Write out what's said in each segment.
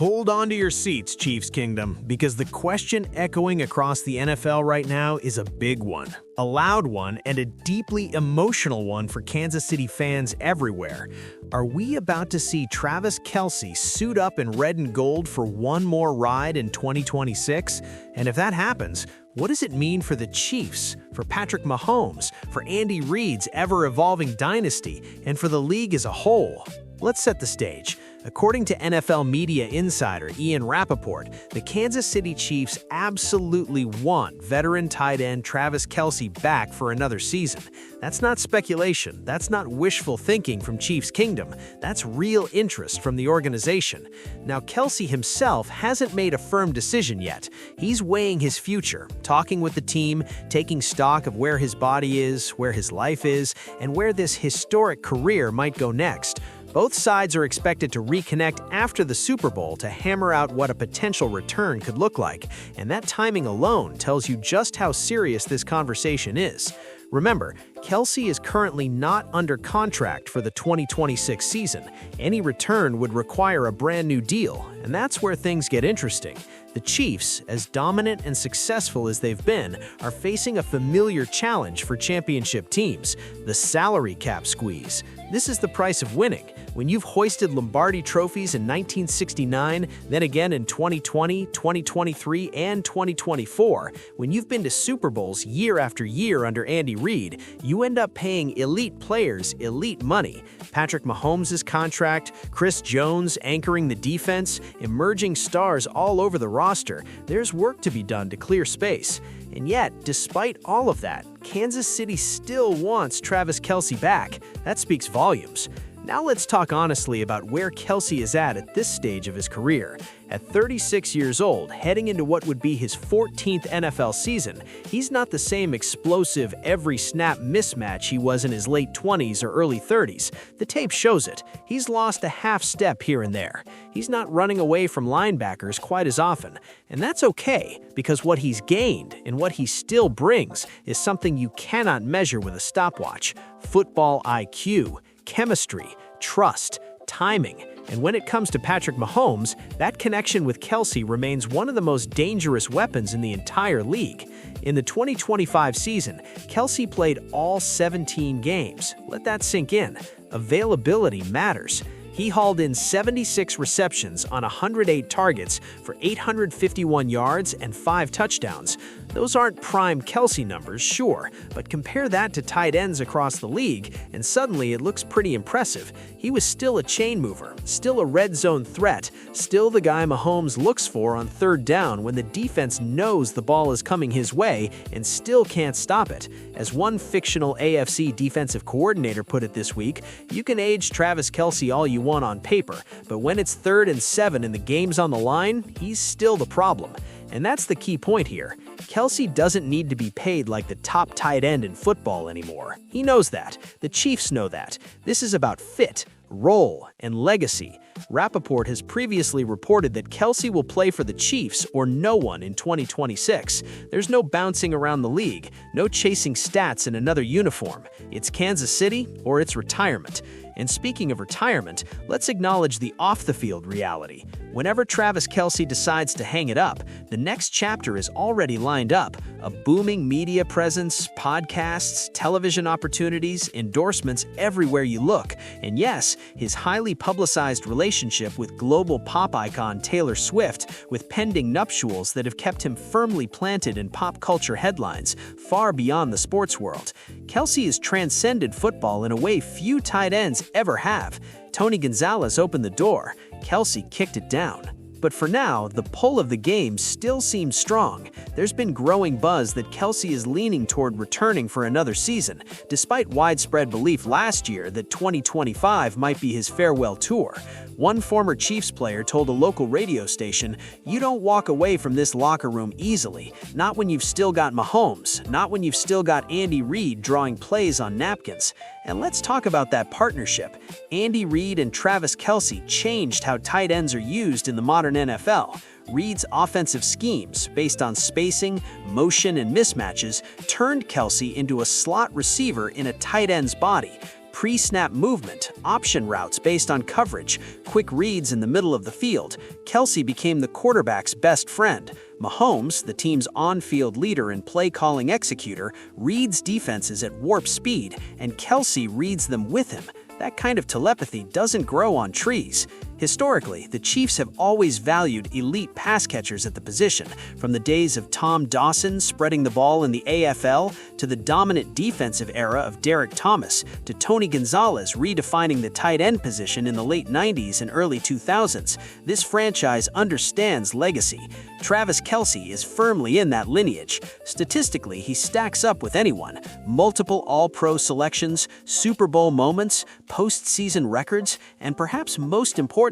Hold on to your seats, Chiefs Kingdom, because the question echoing across the NFL right now is a big one, a loud one, and a deeply emotional one for Kansas City fans everywhere. Are we about to see Travis Kelce suit up in red and gold for one more ride in 2026? And if that happens, what does it mean for the Chiefs, for Patrick Mahomes, for Andy Reid's ever-evolving dynasty, and for the league as a whole? Let's set the stage. According to NFL media insider Ian Rappaport, the Kansas City Chiefs absolutely want veteran tight end Travis Kelce back for another season. That's not speculation, that's not wishful thinking from Chiefs Kingdom, that's real interest from the organization. Now, Kelce himself hasn't made a firm decision yet. He's weighing his future, talking with the team, taking stock of where his body is, where his life is, and where this historic career might go next. Both sides are expected to reconnect after the Super Bowl to hammer out what a potential return could look like, and that timing alone tells you just how serious this conversation is. Remember, Kelce is currently not under contract for the 2026 season. Any return would require a brand new deal, and that's where things get interesting. The Chiefs, as dominant and successful as they've been, are facing a familiar challenge for championship teams: the salary cap squeeze. This is the price of winning. When you've hoisted Lombardi trophies in 1969, then again in 2020, 2023, and 2024, when you've been to Super Bowls year after year under Andy Reid, you end up paying elite players elite money. Patrick Mahomes' contract, Chris Jones anchoring the defense, emerging stars all over the roster. There's work to be done to clear space. And yet, despite all of that, Kansas City still wants Travis Kelce back. That speaks volumes. Now let's talk honestly about where Kelce is at this stage of his career. At 36 years old, heading into what would be his 14th NFL season, he's not the same explosive every-snap mismatch he was in his late 20s or early 30s. The tape shows it. He's lost a half step here and there. He's not running away from linebackers quite as often. And that's okay, because what he's gained and what he still brings is something you cannot measure with a stopwatch: football IQ, chemistry, trust, timing. And when it comes to Patrick Mahomes, that connection with Kelce remains one of the most dangerous weapons in the entire league. In the 2025 season, Kelce played all 17 games. Let that sink in. Availability matters. He hauled in 76 receptions on 108 targets for 851 yards and 5 touchdowns. Those aren't prime Kelce numbers, sure, but compare that to tight ends across the league, and suddenly it looks pretty impressive. He was still a chain mover, still a red zone threat, still the guy Mahomes looks for on third down when the defense knows the ball is coming his way and still can't stop it. As one fictional AFC defensive coordinator put it this week, you can age Travis Kelce all you want on paper, but when it's 3rd and 7 and the game's on the line, he's still the problem. And that's the key point here. Kelce doesn't need to be paid like the top tight end in football anymore. He knows that. The Chiefs know that. This is about fit, role, and legacy. Rappaport has previously reported that Kelce will play for the Chiefs or no one in 2026. There's no bouncing around the league, no chasing stats in another uniform. It's Kansas City or it's retirement. And speaking of retirement, let's acknowledge the off-the-field reality. Whenever Travis Kelce decides to hang it up, the next chapter is already lined up: a booming media presence, podcasts, television opportunities, endorsements everywhere you look. And yes, his highly publicized relationship with global pop icon Taylor Swift, with pending nuptials that have kept him firmly planted in pop culture headlines, far beyond the sports world. Kelce has transcended football in a way few tight ends ever have. Tony Gonzalez opened the door. Kelce kicked it down. But for now, the pull of the game still seems strong. There's been growing buzz that Kelce is leaning toward returning for another season, despite widespread belief last year that 2025 might be his farewell tour. One former Chiefs player told a local radio station, "You don't walk away from this locker room easily. Not when you've still got Mahomes, not when you've still got Andy Reid drawing plays on napkins." And let's talk about that partnership. Andy Reid and Travis Kelce changed how tight ends are used in the modern NFL. Reid's offensive schemes, based on spacing, motion, and mismatches, turned Kelce into a slot receiver in a tight end's body. pre-snap movement, option routes based on coverage, quick reads in the middle of the field, Kelce became the quarterback's best friend. Mahomes, the team's on-field leader and play-calling executor, reads defenses at warp speed, and Kelce reads them with him. That kind of telepathy doesn't grow on trees. Historically, the Chiefs have always valued elite pass catchers at the position, from the days of Tom Dawson spreading the ball in the AFL, to the dominant defensive era of Derek Thomas, to Tony Gonzalez redefining the tight end position in the late 90s and early 2000s. This franchise understands legacy. Travis Kelce is firmly in that lineage. Statistically, he stacks up with anyone. Multiple All-Pro selections, Super Bowl moments, postseason records, and perhaps most importantly,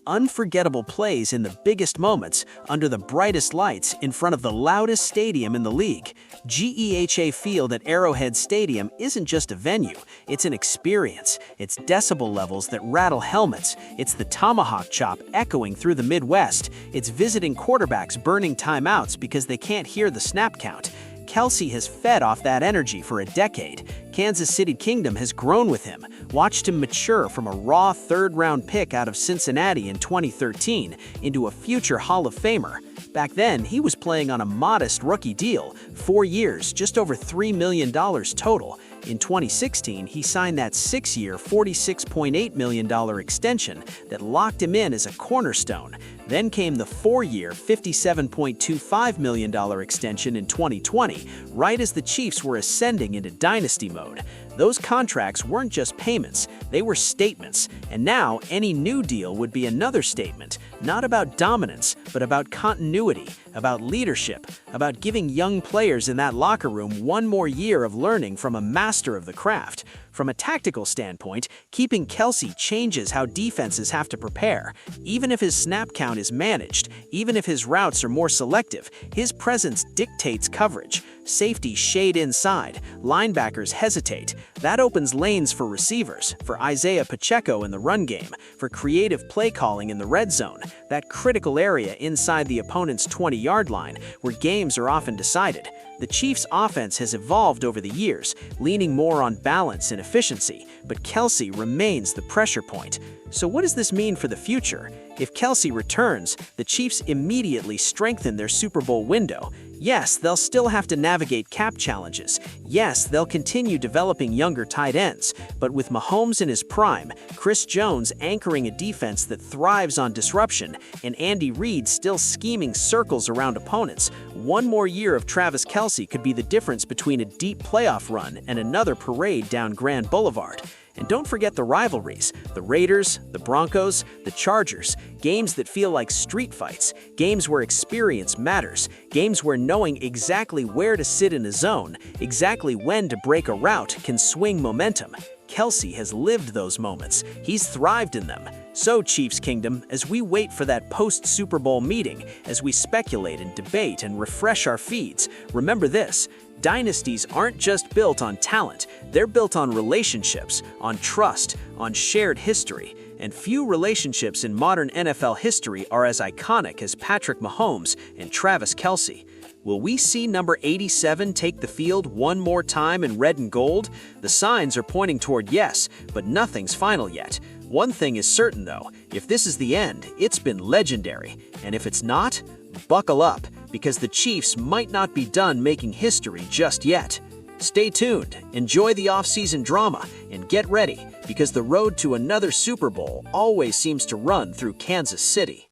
unforgettable plays in the biggest moments, under the brightest lights, in front of the loudest stadium in the league. GEHA Field at Arrowhead Stadium isn't just a venue, it's an experience. It's decibel levels that rattle helmets. It's the tomahawk chop echoing through the Midwest. It's visiting quarterbacks burning timeouts because they can't hear the snap count. Kelce has fed off that energy for a decade. Kansas City Kingdom has grown with him, watched him mature from a raw third-round pick out of Cincinnati in 2013 into a future Hall of Famer. Back then, he was playing on a modest rookie deal, 4 years, just over $3 million total. In 2016, he signed that 6-year, $46.8 million extension that locked him in as a cornerstone. Then came the 4-year, $57.25 million extension in 2020, right as the Chiefs were ascending into dynasty mode. Those contracts weren't just payments, they were statements. And now, any new deal would be another statement, not about dominance, but about continuity, about leadership, about giving young players in that locker room one more year of learning from a master of the craft. From a tactical standpoint, keeping Kelce changes how defenses have to prepare. Even if his snap count is managed, even if his routes are more selective, his presence dictates coverage. Safeties shade inside, linebackers hesitate. That opens lanes for receivers, for Isaiah Pacheco in the run game, for creative play calling in the red zone, that critical area inside the opponent's 20-yard line where games are often decided. The Chiefs' offense has evolved over the years, leaning more on balance and efficiency, but Kelce remains the pressure point. So what does this mean for the future? If Kelce returns, the Chiefs immediately strengthen their Super Bowl window. Yes, they'll still have to navigate cap challenges. Yes, they'll continue developing younger tight ends. But with Mahomes in his prime, Chris Jones anchoring a defense that thrives on disruption, and Andy Reid still scheming circles around opponents, one more year of Travis Kelce could be the difference between a deep playoff run and another parade down Grand Boulevard. And don't forget the rivalries, the Raiders, the Broncos, the Chargers, games that feel like street fights, games where experience matters, games where knowing exactly where to sit in a zone, exactly when to break a route can swing momentum. Kelce has lived those moments. He's thrived in them. So, Chiefs Kingdom, as we wait for that post-Super Bowl meeting, as we speculate and debate and refresh our feeds, remember this: dynasties aren't just built on talent, they're built on relationships, on trust, on shared history. And few relationships in modern NFL history are as iconic as Patrick Mahomes and Travis Kelce. Will we see number 87 take the field one more time in red and gold? The signs are pointing toward yes, but nothing's final yet. One thing is certain though, if this is the end, it's been legendary. And if it's not, buckle up, because the Chiefs might not be done making history just yet. Stay tuned, enjoy the off-season drama, and get ready, because the road to another Super Bowl always seems to run through Kansas City.